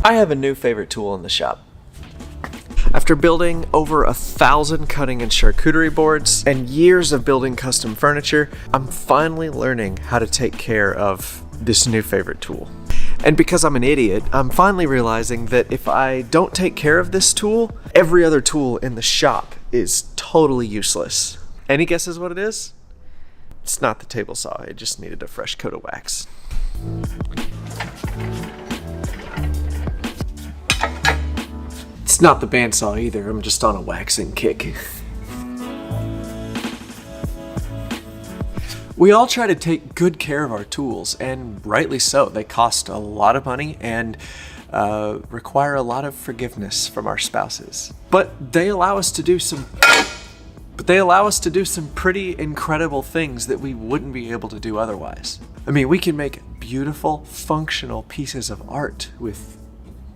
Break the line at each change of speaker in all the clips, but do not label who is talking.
I have a new favorite tool in the shop. After building over 1,000 cutting and charcuterie boards and years of building custom furniture, I'm finally learning how to take care of this new favorite tool. And because I'm an idiot, I'm finally realizing that if I don't take care of this tool, every other tool in the shop is totally useless. Any guesses what it is? It's not the table saw, it just needed a fresh coat of wax. It's not the bandsaw either, I'm just on a waxing kick. We all try to take good care of our tools, and rightly so. They cost a lot of money and require a lot of forgiveness from our spouses. But they allow us to do some pretty incredible things that we wouldn't be able to do otherwise. I mean, we can make beautiful, functional pieces of art with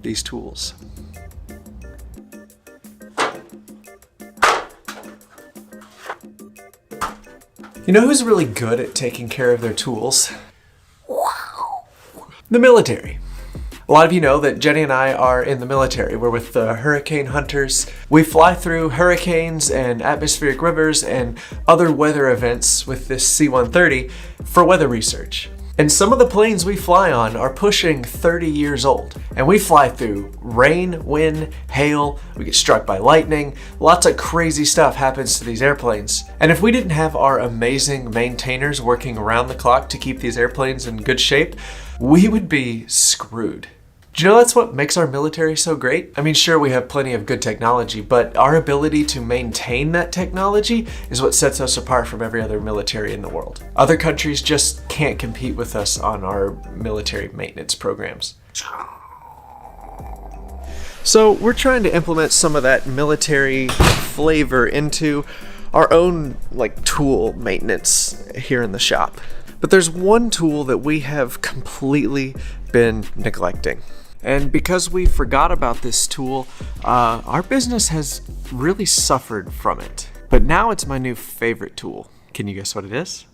these tools. You know who's really good at taking care of their tools? Wow. The military. A lot of you know that Jenny and I are in the military. We're with the hurricane hunters. We fly through hurricanes and atmospheric rivers and other weather events with this C-130 for weather research. And some of the planes we fly on are pushing 30 years old. And we fly through rain, wind, hail, we get struck by lightning. Lots of crazy stuff happens to these airplanes. And if we didn't have our amazing maintainers working around the clock to keep these airplanes in good shape, we would be screwed. Do you know that's what makes our military so great? I mean, sure, we have plenty of good technology, but our ability to maintain that technology is what sets us apart from every other military in the world. Other countries just can't compete with us on our military maintenance programs. So we're trying to implement some of that military flavor into our own tool maintenance here in the shop. But there's one tool that we have completely been neglecting. And because we forgot about this tool, our business has really suffered from it. But now it's my new favorite tool. Can you guess what it is?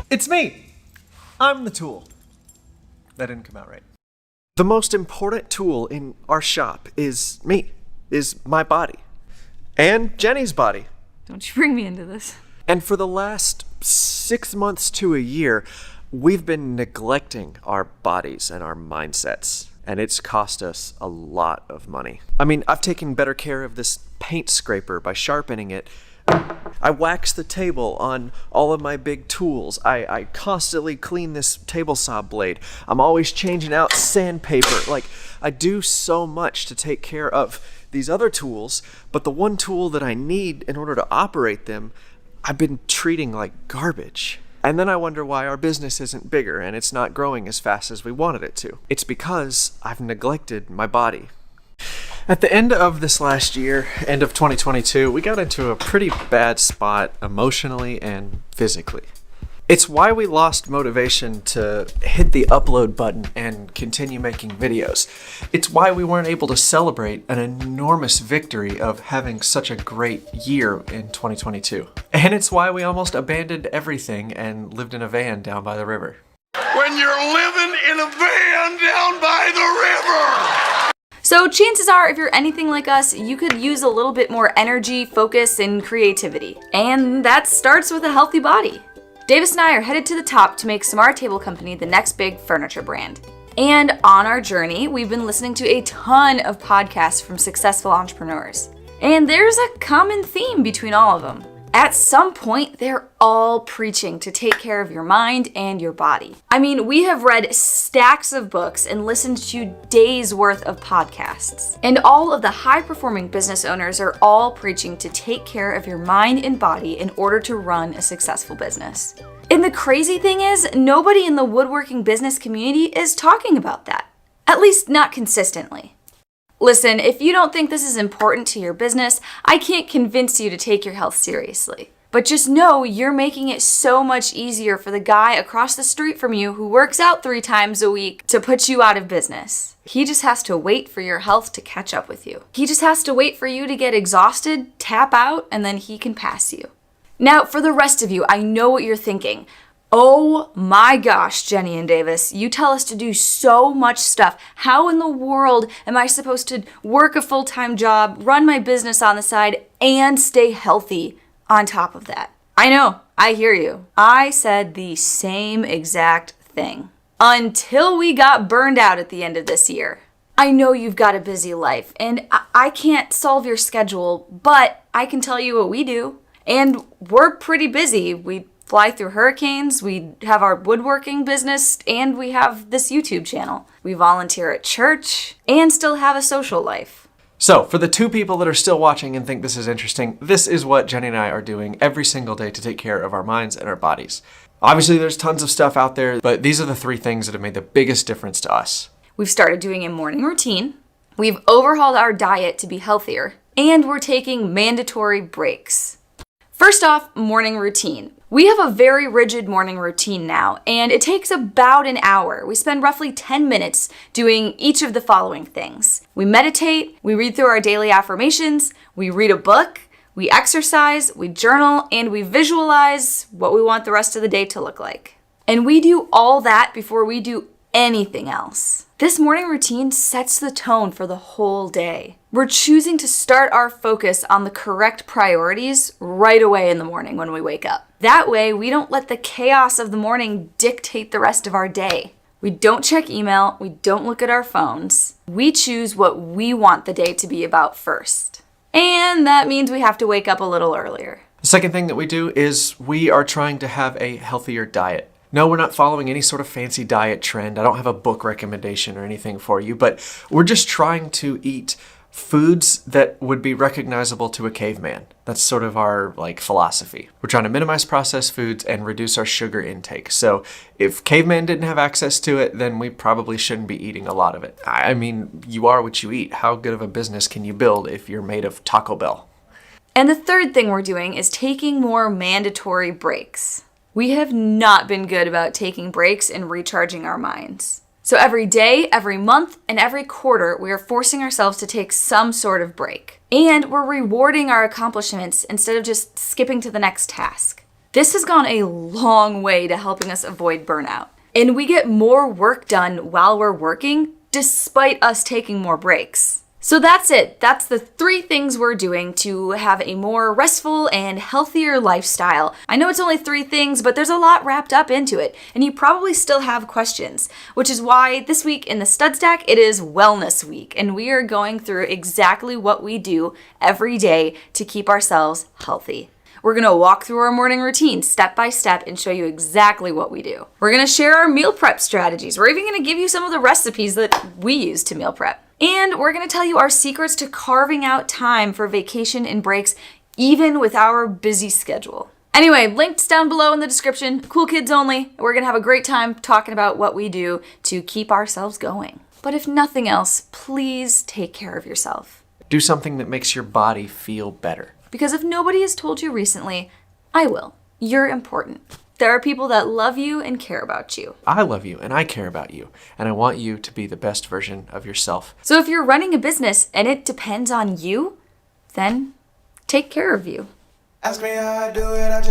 It's me! I'm the tool. That didn't come out right. The most important tool in our shop is me, is my body. And Jenny's body.
Don't you bring me into this.
And for the last 6 months to a year, we've been neglecting our bodies and our mindsets. And it's cost us a lot of money. I mean, I've taken better care of this paint scraper by sharpening it. I wax the table on all of my big tools. I constantly clean this table saw blade. I'm always changing out sandpaper. I do so much to take care of these other tools, but the one tool that I need in order to operate them, I've been treating like garbage. And then I wonder why our business isn't bigger and it's not growing as fast as we wanted it to. It's because I've neglected my body. At the end of this last year, end of 2022, we got into a pretty bad spot emotionally and physically. It's why we lost motivation to hit the upload button and continue making videos. It's why we weren't able to celebrate an enormous victory of having such a great year in 2022. And it's why we almost abandoned everything and lived in a van down by the river.
When you're living in a van down by the river!
So chances are, if you're anything like us, you could use a little bit more energy, focus, and creativity. And that starts with a healthy body. Davis and I are headed to the top to make Samara Table Company the next big furniture brand. And on our journey, we've been listening to a ton of podcasts from successful entrepreneurs. And there's a common theme between all of them. At some point, they're all preaching to take care of your mind and your body. I mean, we have read stacks of books and listened to days worth of podcasts. And all of the high-performing business owners are all preaching to take care of your mind and body in order to run a successful business. And the crazy thing is, nobody in the woodworking business community is talking about that. At least not consistently. Listen, if you don't think this is important to your business, I can't convince you to take your health seriously. But just know you're making it so much easier for the guy across the street from you who works out 3 times a week to put you out of business. He just has to wait for your health to catch up with you. He just has to wait for you to get exhausted, tap out, and then he can pass you. Now, for the rest of you, I know what you're thinking. Oh my gosh, Jenny and Davis, you tell us to do so much stuff. How in the world am I supposed to work a full-time job, run my business on the side, and stay healthy on top of that? I know, I hear you. I said the same exact thing. Until we got burned out at the end of this year. I know you've got a busy life, and I can't solve your schedule, but I can tell you what we do. And we're pretty busy. We fly through hurricanes, we have our woodworking business, and we have this YouTube channel. We volunteer at church, and still have a social life.
So, for the 2 people that are still watching and think this is interesting, this is what Jenny and I are doing every single day to take care of our minds and our bodies. Obviously, there's tons of stuff out there, but these are the 3 things that have made the biggest difference to us.
We've started doing a morning routine, we've overhauled our diet to be healthier, and we're taking mandatory breaks. First off, morning routine. We have a very rigid morning routine now, and it takes about an hour. We spend roughly 10 minutes doing each of the following things. We meditate, we read through our daily affirmations, we read a book, we exercise, we journal, and we visualize what we want the rest of the day to look like. And we do all that before we do anything else. This morning routine sets the tone for the whole day. We're choosing to start our focus on the correct priorities right away in the morning when we wake up. That way, we don't let the chaos of the morning dictate the rest of our day. We don't check email, we don't look at our phones. We choose what we want the day to be about first. And that means we have to wake up a little earlier.
The second thing that we do is we are trying to have a healthier diet. No, we're not following any sort of fancy diet trend. I don't have a book recommendation or anything for you, but we're just trying to eat foods that would be recognizable to a caveman. That's sort of our philosophy. We're trying to minimize processed foods and reduce our sugar intake. So if caveman didn't have access to it, then we probably shouldn't be eating a lot of it. I mean, you are what you eat. How good of a business can you build if you're made of Taco Bell?
And the third thing we're doing is taking more mandatory breaks. We have not been good about taking breaks and recharging our minds. So every day, every month, and every quarter, we are forcing ourselves to take some sort of break. And we're rewarding our accomplishments instead of just skipping to the next task. This has gone a long way to helping us avoid burnout. And we get more work done while we're working, despite us taking more breaks. So that's it. That's the 3 things we're doing to have a more restful and healthier lifestyle. I know it's only 3 things, but there's a lot wrapped up into it, and you probably still have questions, which is why this week in the Stud Stack, it is Wellness Week, and we are going through exactly what we do every day to keep ourselves healthy. We're going to walk through our morning routine step by step and show you exactly what we do. We're going to share our meal prep strategies. We're even going to give you some of the recipes that we use to meal prep. And we're going to tell you our secrets to carving out time for vacation and breaks, even with our busy schedule. Anyway, links down below in the description, cool kids only. We're going to have a great time talking about what we do to keep ourselves going. But if nothing else, please take care of yourself.
Do something that makes your body feel better.
Because if nobody has told you recently, I will. You're important. There are people that love you and care about you.
I love you and I care about you, and I want you to be the best version of yourself.
So if you're running a business and it depends on you, then take care of you.
Ask me how I do it,